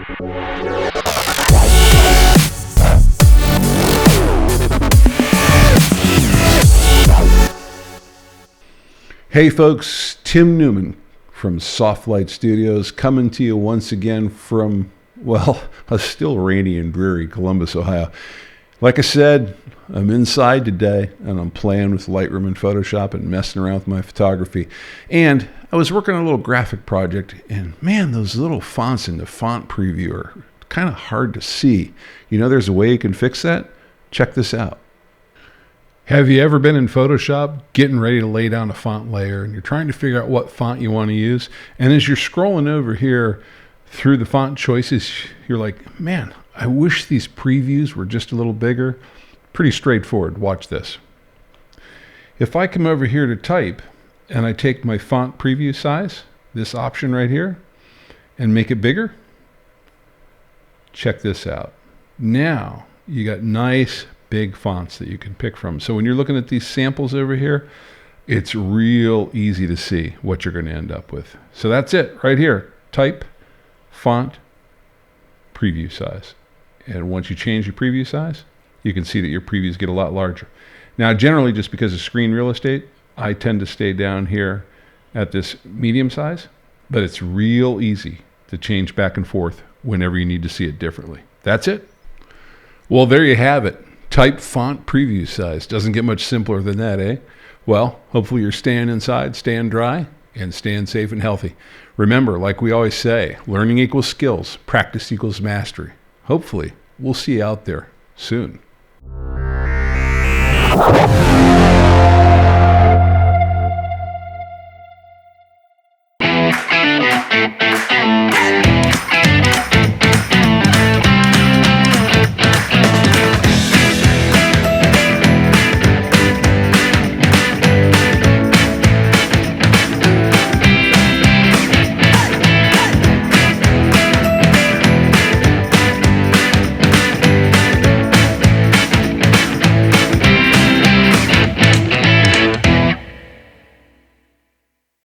Hey folks, Tim Newman from Softlight Studios coming to you once again from, well, a still rainy and dreary Columbus, Ohio. Like I said, I'm inside today and I'm playing with Lightroom and Photoshop and messing around with my photography. And I was working on a little graphic project, and man, those little fonts in the font preview are kind of hard to see. You know, there's a way you can fix that. Check this out. Have you ever been in Photoshop getting ready to lay down a font layer and you're trying to figure out what font you want to use? And as you're scrolling over here through the font choices, you're like, man, I wish these previews were just a little bigger. Pretty straightforward. Watch this. If I come over here to type and I take my font preview size, this option right here, and make it bigger, check this out. Now you got nice big fonts that you can pick from. So when you're looking at these samples over here, it's real easy to see what you're going to end up with. So that's it right here. Type, font, preview size. And once you change your preview size, you can see that your previews get a lot larger. Now, generally, just because of screen real estate, I tend to stay down here at this medium size, but it's real easy to change back and forth whenever you need to see it differently. That's it. Well, there you have it. Type, font, preview size. Doesn't get much simpler than that, eh? Well, hopefully you're staying inside, staying dry, and staying safe and healthy. Remember, like we always say, learning equals skills, practice equals mastery. Hopefully, we'll see you out there soon.